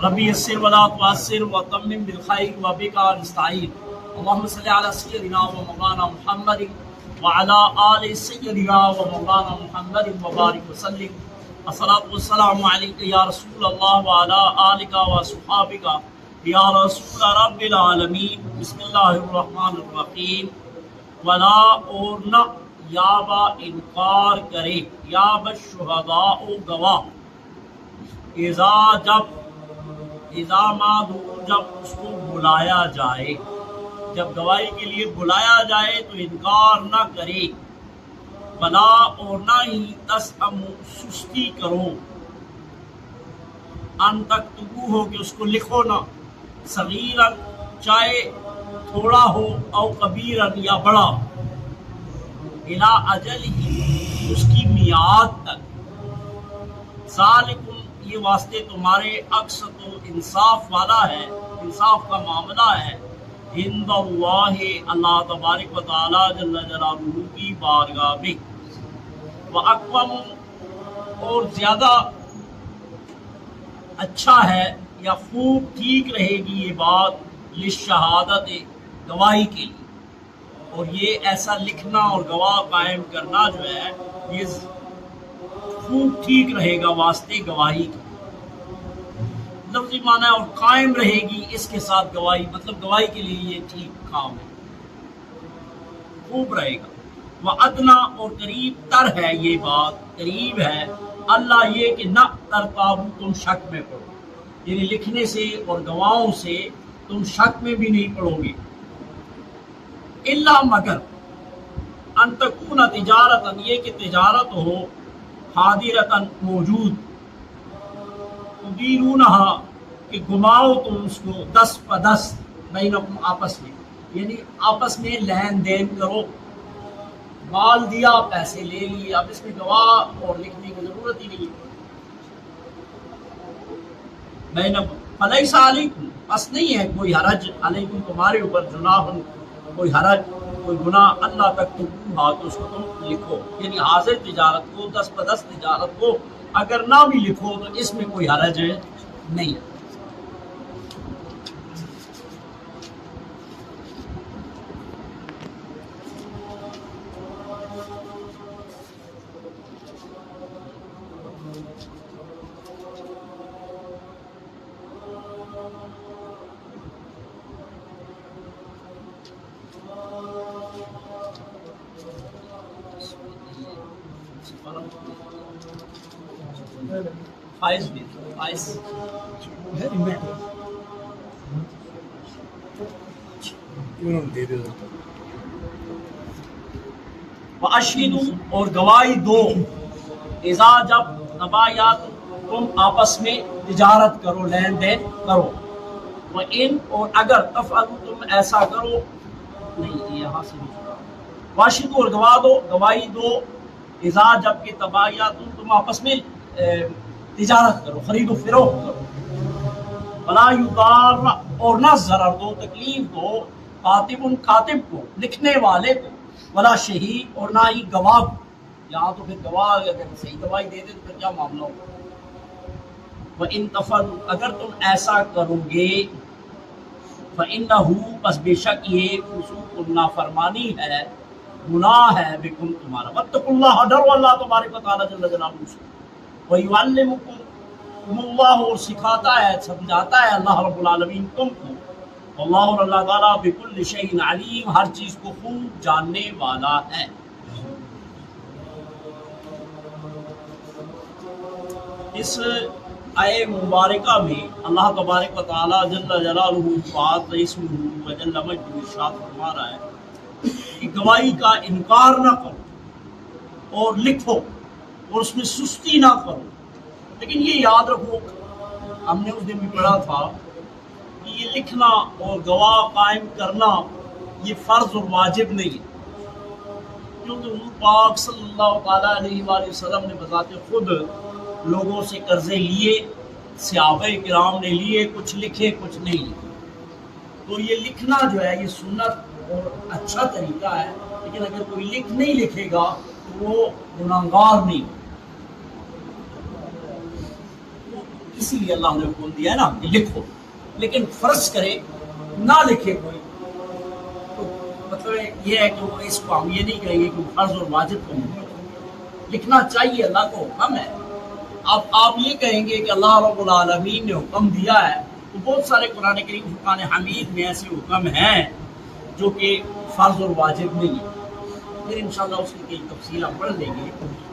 ربی یسر ولا تعسر وتمم بالخیر وبک نستعین اللهم صل علی سیدنا و مولانا محمد وعلى آل سیدنا و مولانا محمد وبارک وسلم الصلاۃ والسلام علیک یا رسول اللہ وعلی آلک وصحابک یا رسول رب العالمین۔ بسم اللہ الرحمن الرحیم۔ ولا اور نہ یا با انکار کرے یا بالشہداء گواہ اذا ما دعوا جب اس کو بلایا جائے، جب گواہی کے لیے بلایا جائے تو انکار نہ کرے۔ ولا اور نہ ہی تسأموا سستی کرو، ان تکتبوہ ہو کہ اس کو لکھو نہ، صغیرا چاہے تھوڑا ہو او کبیرا یا بڑا، الی اجل ہی اس کی میعاد تک، ذالکم یہ واسطے تمہارے اقسط و انصاف والا ہے، انصاف کا معاملہ ہے، عند اللہ اللہ تبارک و تعالی جل جلالہ کی بارگاہ میں، واقوم اور زیادہ اچھا ہے یا خوب ٹھیک رہے گی یہ بات للشہادت گواہی کے لیے، اور یہ ایسا لکھنا اور گواہ قائم کرنا جو ہے یہ خوب ٹھیک رہے گا واسطے گواہی کا۔ لفظی معنی ہے اور قائم رہے گی اس کے ساتھ گواہی، مطلب گواہی کے لیے یہ ٹھیک کام ہے، خوب رہے گا۔ وَأَدْنَا اور قریب تر ہے یہ بات، قریب ہے، اللہ یہ کہ نہ ترتابو تم شک میں پڑو، یعنی لکھنے سے اور گواہوں سے تم شک میں بھی نہیں پڑو گے، الا مگر ان تکون تجارتاً یہ کہ تجارت ہو، حاضرتاً موجود، تدیرونہا کہ گھماؤ تم اس کو، دست بدست، بینکم آپس میں، یعنی آپس میں لین دین کرو، مال دیا پیسے لے لیے، اب اس میں گواہ اور لکھنے کی ضرورت ہی نہیں۔ بینکم فلیس علیکم پس نہیں ہے کوئی حرج، علیکم تمہارے اوپر جناح کوئی حرج کوئی گناہ، اللہ تک تکتبوہا کہ اس کو تم لکھو، یعنی حاضر تجارت کو، دست بدست تجارت کو اگر نہ بھی لکھو تو اس میں کوئی حرج نہیں ہے۔ فائز بھی فائز وَأَشْهِدُوا اور گواہی دو، اذا جب تبایعتم تم آپس میں تجارت کرو، لین دین کرو، وَإِنْ اور اگر تفعلوا تم ایسا کرو، نہیں یہاں سے وَأَشْهِدُوا اور گواہی دو اذا جب کہ تبایعتم تم آپس میں تجارت کرو، خرید و فروخت کرو، ولا یضار اور نہ ضرر دو، تکلیف دو، کاتب کو لکھنے والے کو، ولا شہید اور نہ ہی گواہ کو، یہاں تو پھر گواہ اگر صحیح گواہی دے دے تو پھر کیا معاملہ ہوگا۔ وَإِن تفعلوا اگر تم ایسا کرو گے، فَإِنَّهُ بس بے شک یہ فسوق نافرمانی ہے، گناہ ہے، بکم تمہارا، واتقوا اللہ ڈرو اللہ تبارک و تعالی جل جلالہ سے، وَيُعَلِّمُكُمُ اللہ اور سکھاتا ہے سمجھاتا ہے اللہ رب العالمین تم کو، اللہ اور اللہ تعالیٰ بكل شيء علیم ہر چیز کو خوب جاننے والا ہے۔ اس آئے مبارکہ میں اللہ تبارک و تعالیٰ جل جلالہ وعظ اسمہ وجل مجدہ ارشاد فرما رہا ہے کہ گواہی کا انکار نہ کرو اور لکھو اور اس میں سستی نہ کرو، لیکن یہ یاد رکھو، ہم نے اس دن بھی پڑھا تھا کہ یہ لکھنا اور گواہ قائم کرنا یہ فرض اور واجب نہیں ہے، کیونکہ حضور پاک صلی اللہ تعالیٰ علیہ وآلہ وسلم نے بذات خود لوگوں سے قرضے لیے، صحابہ کرام نے لیے، کچھ لکھے کچھ نہیں لکھے، تو یہ لکھنا جو ہے یہ سنت اور اچھا طریقہ ہے، لیکن اگر کوئی نہیں لکھے گا تو وہ گناہگار نہیں، اسی لیے اللہ نے حکم دیا ہے نا کہ لکھو، لیکن فرض کرے نہ لکھے کوئی تو مطلب یہ ہے کہ وہ اس کو ہم یہ نہیں کہیں گے کہ فرض اور واجب کو لکھنا چاہیے، اللہ کو حکم ہے۔ اب آپ یہ کہیں گے کہ اللہ رب العالمین نے حکم دیا ہے، تو بہت سارے قرآن کریم فرقان حمید میں ایسے حکم ہیں جو کہ فرض اور واجب نہیں ہے، پھر انشاءاللہ اس کی کئی تفصیل ہم پڑھ لیں گے،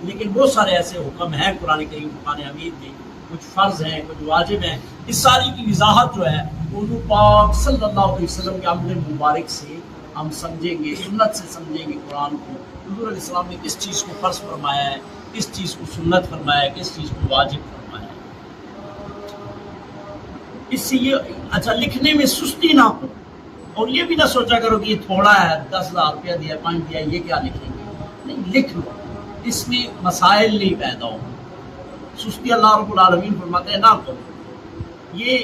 لیکن بہت سارے ایسے حکم ہیں قرآن کریم فرقان حمید میں، کچھ فرض ہیں کچھ واجب ہیں۔ اس ساری کی وضاحت جو ہے حضور پاک صلی اللہ علیہ وسلم کے عمل مبارک سے ہم سمجھیں گے، سنت سے سمجھیں گے قرآن کو، حضور علیہ السلام نے کس چیز کو فرض فرمایا ہے، کس چیز کو سنت فرمایا ہے، کس چیز کو واجب فرمایا ہے۔ اس سے یہ اچھا لکھنے میں سستی نہ ہو، اور یہ بھی نہ سوچا کرو کہ یہ تھوڑا ہے، 10,000 روپیہ دیا 5 دیا یہ کیا لکھیں گے، نہیں لکھ لو، اس میں مسائل نہیں پیدا ہو۔ سستی اللہ رب العالمین فرماتے ہیں نہ کرو، یہ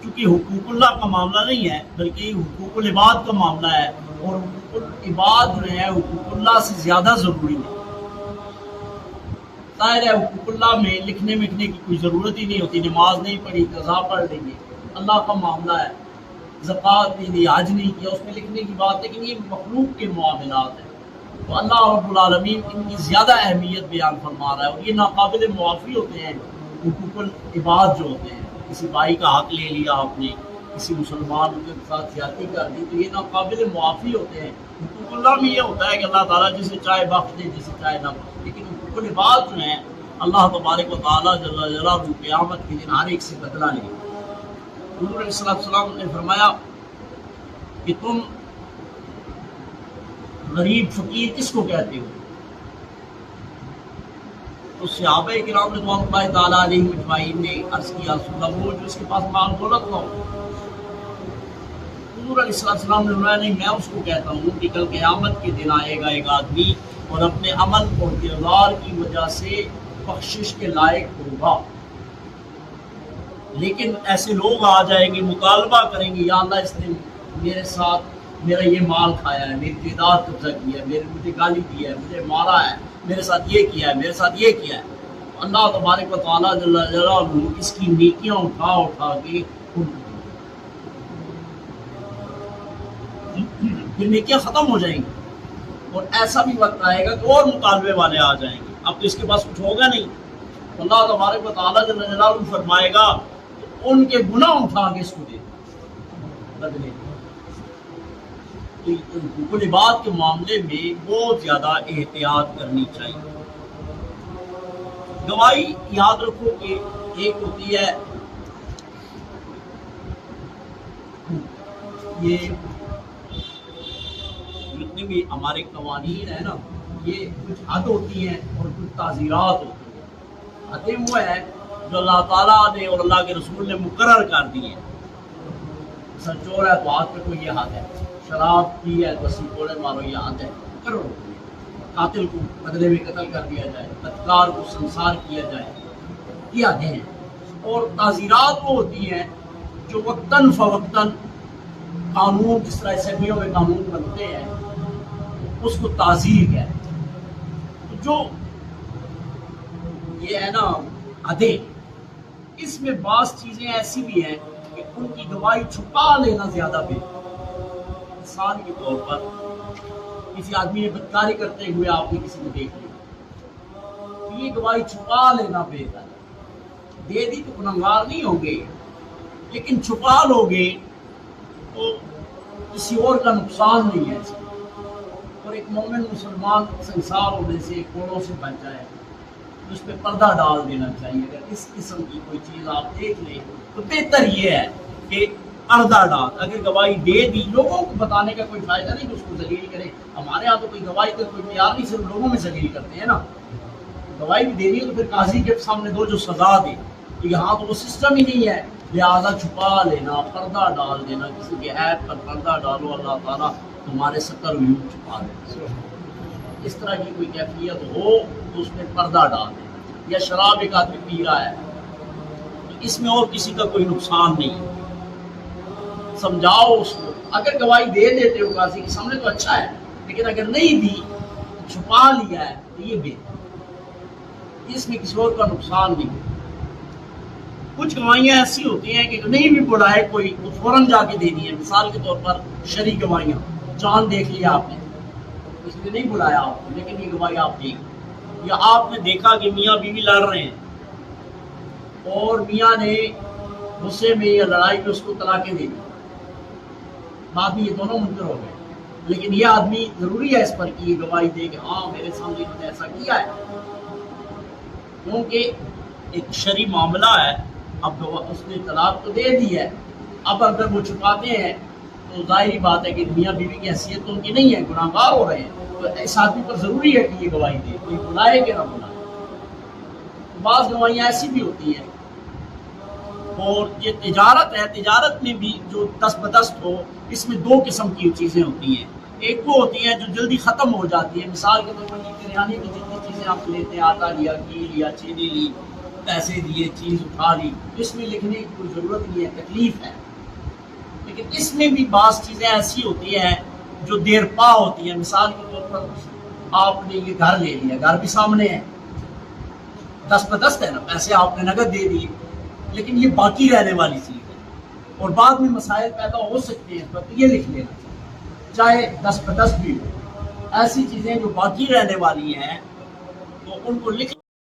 چونکہ حقوق اللہ کا معاملہ نہیں ہے بلکہ یہ حقوق العباد کا معاملہ ہے، اور حقوق العباد جو ہے حقوق اللہ سے زیادہ ضروری ہے۔ ظاہر ہے حقوق اللہ میں لکھنے مکھنے کی کوئی ضرورت ہی نہیں ہوتی، نماز نہیں پڑھی قضا پڑھ لیں گے، اللہ کا معاملہ ہے، زکوٰۃ نہیں دی، حج نہیں کیا، اس میں لکھنے کی بات، لیکن یہ مخلوق کے معاملات ہیں، تو اللہ رب العالمین ان کی زیادہ اہمیت بیان فرما رہا ہے، اور یہ ناقابل معافی ہوتے ہیں حقوق العباد جو ہوتے ہیں۔ کسی بھائی کا حق لے لیا آپ نے، کسی مسلمان کے ساتھ زیادتی کر دی، تو یہ ناقابل معافی ہوتے ہیں۔ حقوق اللہ میں یہ ہوتا ہے کہ اللہ تعالیٰ جسے چاہے بخش دے، جسے چاہے نہ بخش، لیکن حقوق العباد جو ہیں اللہ تبارک و تعالیٰ جل جلالہ قیامت کے دن ہر ایک سے بدلہ لے گا۔ حضور علیہ السلام نے فرمایا کہ تم غریب فقیر کس کو کہتے ہو؟ تو صحابہ کرام رضوان اللہ تعالیٰ علیہ اجمعین نے عرض کیا رسول اللہ وہ جو اس کے پاس مال دولت نہ ہو۔ حضور علیہ السلام نے فرمایا نہیں، میں اس کو کہتا ہوں کہ کل قیامت کے دن آئے گا ایک آدمی اور اپنے عمل اور کردار کی وجہ سے بخشش کے لائق ہوگا، لیکن ایسے لوگ آ جائیں گے مطالبہ کریں گے یا اللہ اس نے میرے ساتھ میرا یہ مال کھایا ہے، میری جائیداد قبضہ کیا ہے، مجھے گالی دی ہے، مجھے مارا ہے، میرے ساتھ یہ کیا ہے، میرے ساتھ یہ کیا ہے، اللہ تبارک و تعالیٰ جل جلالہ اس کی نیکیاں اٹھا اٹھا کے پھر نیکیاں ختم ہو جائیں گی، اور ایسا بھی وقت آئے گا کہ اور مطالبے والے آ جائیں گے، اب تو اس کے پاس کچھ ہوگا نہیں، اللہ تبارک و تعالیٰ جل جلالہ فرمائے گا ان کے گناہ اٹھا کے اس کو دے بدلے۔ حقوق العباد کے معاملے میں بہت زیادہ احتیاط کرنی چاہیے۔ گواہی یاد رکھو کہ ایک ہوتی ہے یہ جتنے بھی ہمارے قوانین ہیں نا، یہ کچھ حد ہوتی ہیں اور کچھ تعزیرات ہوتی ہیں۔ حدیں وہ ہے جو اللہ تعالیٰ نے اور اللہ کے رسول نے مقرر کر دی ہیں، مثلا چور ہے تو ہاتھ پہ کوئی یہ حد ہے، شراب پی ہے تو 80 کوڑے مارو یہ حد ہے، مقرر ہوتی ہے، قاتل کو بدلے میں قتل کر دیا جائے، بدکار کو سنسار کیا جائے، یہ حدیں ہیں۔ اور تعزیرات وہ ہوتی ہیں جو وقتاً فوقتاً قانون، جس طرح اسمبلیوں میں قانون بنتے ہیں اس کو تعزیر ہے، جو یہ ہے نا حدیں، اس میں بعض چیزیں ایسی بھی ہیں کہ ان کی گواہی چھپا لینا زیادہ بہتر۔ مثال کے طور پر کسی آدمی نے بدکاری کرتے ہوئے آپ نے کسی کو دیکھ لیا، یہ گواہی چھپا لینا بہتر ہے۔ دے دی تو گنہگار نہیں ہوں گے، لیکن چھپا لو گے تو کسی اور کا نقصان نہیں ہے، اور ایک مومن مسلمان سنسار ہونے سے، کوڑوں سے بچ جائے، اس پہ پردہ ڈال دینا چاہیے۔ اگر اس قسم کی کوئی چیز آپ دیکھ لیں تو بہتر یہ ہے کہ پردہ ڈال، اگر گواہی دے دی لوگوں کو بتانے کا کوئی فائدہ نہیں کہ اس کو ذلیل کرے۔ ہمارے ہاں تو کوئی گواہی کا کوئی تیار نہیں، صرف لوگوں میں ذلیل کرتے ہیں نا۔ گواہی بھی دینی ہے تو پھر قاضی کے سامنے دو جو سزا دے، تو یہاں تو وہ سسٹم ہی نہیں ہے، لہٰذا چھپا لینا، پردہ ڈال دینا، کسی کے عیب پر پردہ ڈالو، اللہ تعالیٰ تمہارے ستر ویو چھپا دے۔ اس طرح کی کوئی کیفیت ہو تو اس میں پردہ ڈال دینا، یا شراب ایک آدمی پی رہا ہے تو اس میں اور کسی کا کوئی نقصان نہیں ہے، سمجھاؤ اس کو۔ اگر گواہی دے دیتے ہو قاضی کے سامنے تو اچھا ہے، لیکن اگر نہیں دی چھپا لیا ہے تو یہ بہتر، اس میں کسی اور کا نقصان نہیں۔ کچھ گواہیاں ایسی ہوتی ہیں کہ نہیں بھی بلائے کوئی تو فوراً جا کے دے دی ہے. مثال کے طور پر شرعی گواہیاں، چاند دیکھ لیا آپ نے، اس نے نہیں بلایا آپ کو لیکن یہ گواہی آپ دیکھ، یا آپ نے دیکھا کہ میاں بیوی لڑ رہے ہیں اور میاں نے غصے میں یا لڑائی میں اس کو طلاقیں دے دی، بعد میں یہ دونوں منکر ہو گئے، لیکن یہ آدمی ضروری ہے اس پر کہ یہ گواہی دے کہ ہاں میرے سامنے انہوں نے ایسا کیا ہے، کیونکہ ایک شرعی معاملہ ہے. اب اس نے طلاق تو دے دی ہے، اب اگر وہ چھپاتے ہیں تو ظاہری بات ہے کہ میاں بیوی کی حیثیت تو ان کی نہیں ہے، گناہ گار ہو رہے ہیں، تو اس آدمی پر ضروری ہے کہ یہ گواہی دے، کوئی بلائے کہ نہ بلائے. بعض گواہیاں ایسی بھی ہوتی ہیں. اور یہ تجارت ہے، تجارت میں بھی جو دست بدست ہو، اس میں دو قسم کی چیزیں ہوتی ہیں. ایک وہ ہوتی ہیں جو جلدی ختم ہو جاتی ہے، مثال کے طور پر یہ کریانے کی جتنی چیزیں آپ لیتے ہیں، آٹا لیا، گھی لیا، چینی لی، پیسے دیے، چیز اٹھا لی، اس میں لکھنے کی کوئی ضرورت نہیں ہے، تکلیف ہے. لیکن اس میں بھی بعض چیزیں ایسی ہوتی ہیں جو دیر پا ہوتی ہیں. مثال کے طور پر آپ نے یہ گھر لے لیا، گھر بھی سامنے ہے، دست بدست ہے نا، پیسے آپ نے نقد دے دیے، لیکن یہ باقی رہنے والی چیز ہے اور بعد میں مسائل پیدا ہو سکتے ہیں، تو یہ لکھ لینا چاہے دست بدست بھی ہو. ایسی چیزیں جو باقی رہنے والی ہیں تو ان کو لکھ